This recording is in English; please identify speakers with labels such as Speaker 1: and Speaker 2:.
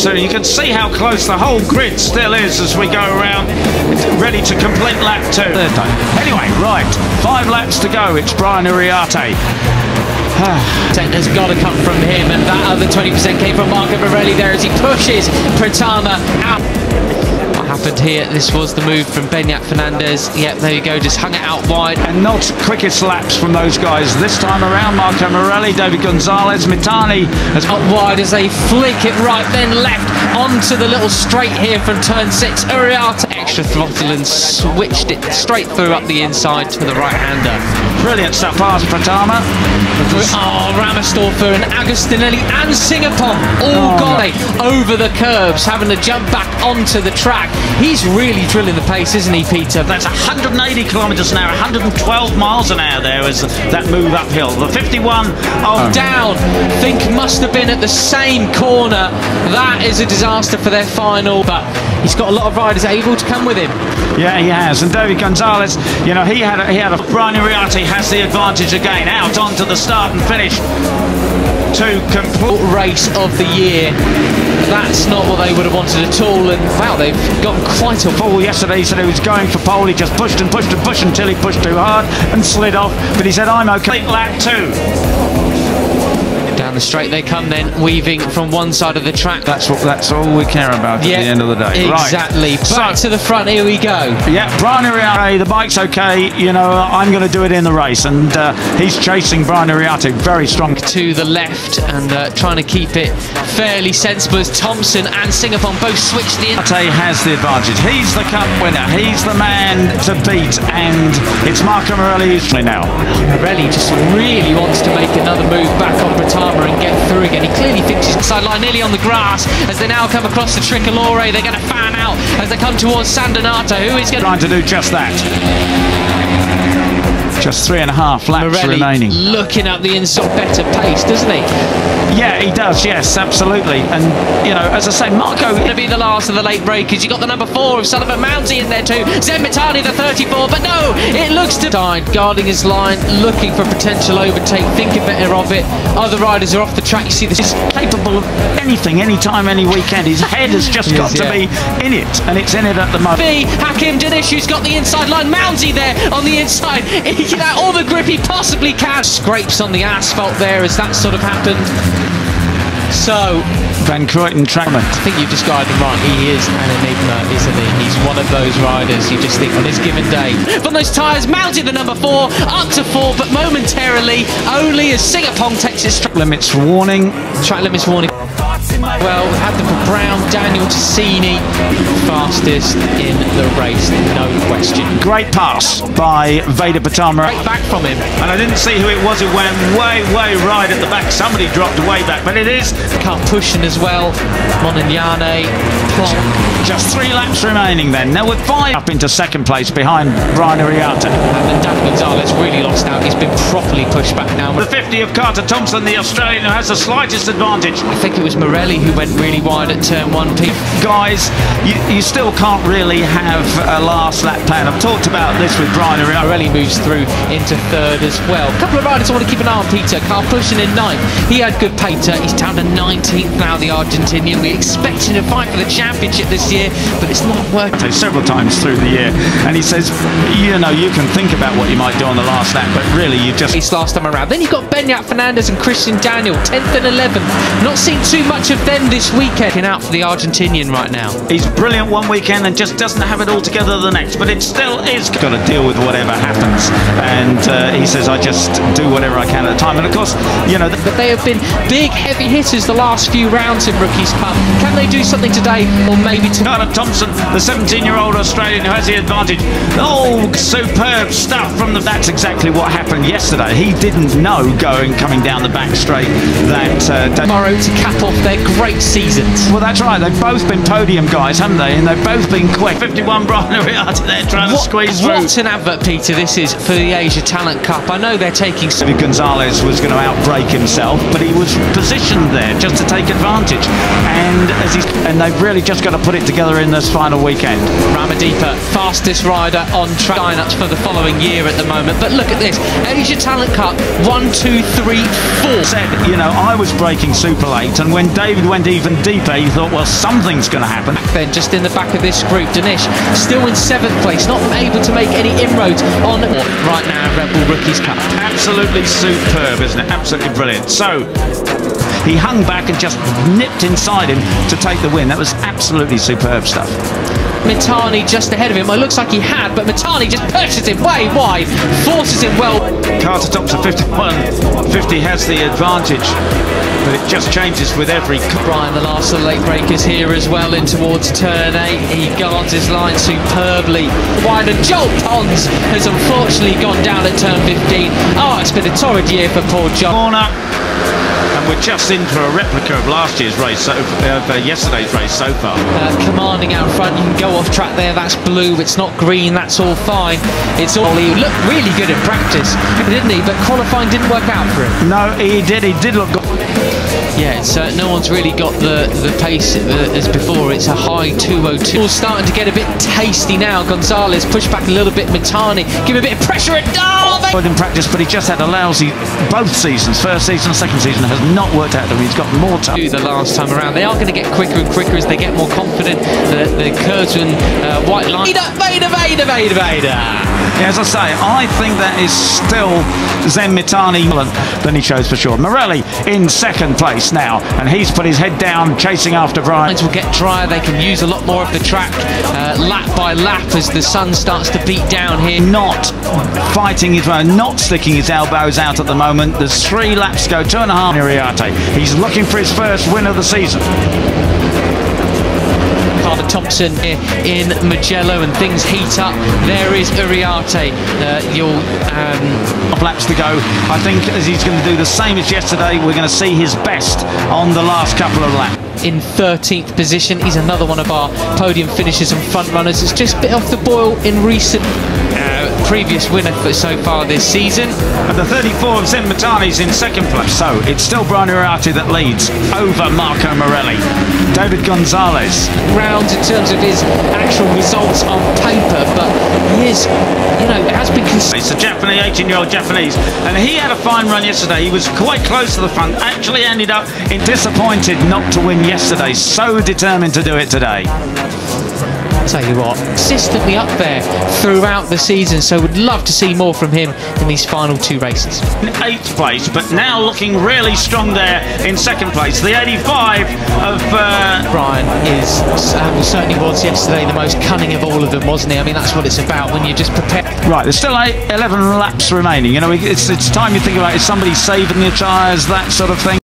Speaker 1: soon. You can see how close the whole grid still is as we go around, ready to complete lap 2. Anyway, right, 5 laps to go. It's Brian Uriarte.
Speaker 2: Has got to come from him, and that other 20% came from Marco Morelli there as he pushes Pratama out. What happened here? This was the move from Beñat Fernandez. Yep, there you go, just hung it out wide.
Speaker 1: And not quickest laps from those guys this time around. Marco Morelli, David Gonzalez, Mitani
Speaker 2: as out wide as they flick it right, then left onto the little straight here from turn 6. Uriarte extra throttle and switched it straight through up the inside to the right-hander.
Speaker 1: Brilliant stuff past Pratama.
Speaker 2: Oh, Ramersdorfer and Agostinelli and Singapore all gone over the curbs, having to jump back onto the track. He's really drilling the pace, isn't he, Peter?
Speaker 1: That's 180 kilometres an hour, 112 miles an hour there as that move uphill. The 51
Speaker 2: down, think must have been at the same corner. That is a disaster for their final, but he's got a lot of riders able to come with him.
Speaker 1: Yeah, he has. And David Gonzalez, you know, he had a Brian Uriarte has the advantage again, out onto the start and finish to complete
Speaker 2: race of the year. That's not what they would have wanted at all, and wow, they've got quite a
Speaker 1: pole. Yesterday he said he was going for pole, he just pushed and pushed and pushed until he pushed too hard and slid off, but he said I'm okay. Lap 2.
Speaker 2: Down the straight they come then, weaving from one side of the track.
Speaker 1: That's all we care about at the end of the day.
Speaker 2: Exactly.
Speaker 1: Right.
Speaker 2: Back to the front, here we go.
Speaker 1: Yeah, Brian Uriarte, the bike's okay, you know, I'm going to do it in the race, and he's chasing Brian Uriarte very strong.
Speaker 2: To the left and trying to keep it fairly sensible as Thompson and Singapore both switch the...
Speaker 1: Uriarte has the advantage. He's the cup winner. He's the man to beat, and it's Marco Morelli who's now.
Speaker 2: Morelli just really wants to make another move back on Pratama and get through again. He clearly thinks he's sideline, nearly on the grass as they now come across the Tricolore. They're going to fan out as they come towards San Donato, who is going
Speaker 1: trying to do just that. Just 3.5 laps
Speaker 2: Morelli
Speaker 1: remaining.
Speaker 2: Looking up the inside, better pace, doesn't he?
Speaker 1: Yeah, he does, yes, absolutely. And, you know, as I say, Marco...
Speaker 2: Going to be the last of the late breakers. You got the number 4 of Sullivan Mounty in there too. Zen Mitani, the 34, but no, it looks to... Guarding his line, looking for potential overtake, thinking better of it. Other riders are off the track. You see this is
Speaker 1: capable of anything, anytime, any weekend. His head has just got to be in it, and it's in it at the moment.
Speaker 2: Hakim Dinish, who's got the inside line. Mounty there on the inside. He can have all the grip he possibly can. Scrapes on the asphalt there as that sort of happened. So
Speaker 1: Van Kruyten Trackman.
Speaker 2: I think you've described him right. He is an enigma, isn't he? He's one of those riders you just think on his given day. From those tyres, mounted the number 4, up to 4, but momentarily only as Singapore takes his track
Speaker 1: limits warning.
Speaker 2: Track limits warning. Well, we had them for Brown, Daniel Tassini, fastest in the race, no question.
Speaker 1: Great pass by Veda Pratama.
Speaker 2: Right back from him.
Speaker 1: And I didn't see who it was who went way right at the back. Somebody dropped way back, but it is.
Speaker 2: Can't push as well. Monignane,
Speaker 1: just 3 laps remaining then. Now with 5 up into second place behind Brian Uriarte.
Speaker 2: And then David Gonzalez really lost out. He's been properly pushed back now.
Speaker 1: The 50 of Carter Thompson, the Australian who has the slightest advantage.
Speaker 2: I think it was Morelli who went really wide at turn 1.
Speaker 1: Guys, you still can't really have a last lap plan. I've talked about this with Brian Uriarte.
Speaker 2: Morelli moves through into 3rd as well. A couple of riders I want to keep an eye on. Peter Carl pushing in 9th. He had good pater. He's down to 19th now, the Argentinian. We expect him to fight for the championship this year, but it's not worked.
Speaker 1: Several times through the year, and he says, you know, you can think about what you might do on the last lap, but really you just...
Speaker 2: It's last time around. Then you've got Beñat Fernandez and Christian Daniel, 10th and 11th. Not seen too much of them this weekend. Out for the Argentinian right now.
Speaker 1: He's brilliant one weekend and just doesn't have it all together the next, but it still is got to deal with whatever happens, and he says I just do whatever I can at the time. And of course, you know,
Speaker 2: but they have been big heavy hitters the last few rounds in Rookies Cup. Can they do something today, or maybe
Speaker 1: Carter Thompson, the 17-year-old Australian who has the advantage. Oh, superb stuff from the... That's exactly what happened yesterday. He didn't know coming down the back straight that
Speaker 2: tomorrow to cap off their great seasons.
Speaker 1: Well, that's right. They've both been podium guys, haven't they? And they've both been quick. 51 Brian Uriarte there trying to squeeze through.
Speaker 2: What an advert, Peter, this is for the Asia Talent Cup. I know they're taking...
Speaker 1: David Gonzalez was going to outbreak himself, but he was positioned there just to take advantage. And they've really just got to put it together in this final weekend.
Speaker 2: Ramaddeepa, fastest rider on track lineups for the following year at the moment. But look at this. Asia Talent Cup, 1, 2, 3, 4.
Speaker 1: Said, you know, I was breaking super late, and when David went even deeper, he thought, well, something's going to happen.
Speaker 2: Then just in the back of this group, Danish still in 7th place, not able to make any inroads on right now Red Bull Rookies Cup.
Speaker 1: Absolutely superb, isn't it? Absolutely brilliant. So he hung back and just nipped inside him to take the win. That was absolutely superb stuff.
Speaker 2: Mitani just ahead of him. It looks like he had, but Mitani just pushes him way wide, forces him well.
Speaker 1: Carter tops at 51. 50 has the advantage, but it just changes with every...
Speaker 2: Brian, the last of the late breakers here as well, in towards turn 8. He guards his line superbly wide, and Joel Pons has unfortunately gone down at turn 15. Oh, it's been a torrid year for poor Joel.
Speaker 1: Corner. And we're just in for a replica of last year's race, yesterday's race so far.
Speaker 2: Commanding out front, you can go off track there, that's blue, it's not green, that's all fine. It's all, he looked really good in practice, didn't he? But qualifying didn't work out for him.
Speaker 1: No, he did look good.
Speaker 2: Yeah, it's, no one's really got the pace as before. It's a high 2:02. All starting to get a bit tasty now. Gonzalez push back a little bit. Mitani give a bit of pressure.
Speaker 1: Good in practice, but he just had a lousy both seasons. First season, second season has not worked out. He's got more time.
Speaker 2: The last time around, they are going to get quicker and quicker as they get more confident. The curves and white line. Vader.
Speaker 1: Yeah, as I say, I think that is still Zen Mitani than he shows for sure. Morelli in 2nd place now, and he's put his head down, chasing after Brian.
Speaker 2: Will get drier. They can use a lot more of the track lap by lap as the sun starts to beat down here.
Speaker 1: Not fighting his way, not sticking his elbows out at the moment. There's 3 laps to go, 2.5. Uriarte. He's looking for his first win of the season.
Speaker 2: Carter Thompson in Mugello, and things heat up. There is Uriarte.
Speaker 1: Laps to go. I think as he's going to do the same as yesterday, we're going to see his best on the last couple of laps.
Speaker 2: In 13th position, he's another one of our podium finishers and front runners. It's just a bit off the boil in recent previous winner so far this season.
Speaker 1: And the 34 of Zen Mitani's in 2nd place. So it's still Brian Uriarte that leads over Marco Morelli. David Gonzalez.
Speaker 2: Rounds in terms of his actual results on paper, but he is, it has been...
Speaker 1: It's a Japanese, 18-year-old Japanese, and he had a fine run yesterday. He was quite close to the front, actually ended up disappointed not to win yesterday. So determined to do it today.
Speaker 2: Tell you what, consistently up there throughout the season, so would love to see more from him in these final 2 races.
Speaker 1: In 8th place, but now looking really strong there in 2nd place. The 85 of
Speaker 2: Brian is certainly was yesterday the most cunning of all of them, wasn't he? I mean, that's what it's about when you just prepare.
Speaker 1: Right, there's still 11 laps remaining. It's time you think about, is somebody saving the tyres, that sort of thing.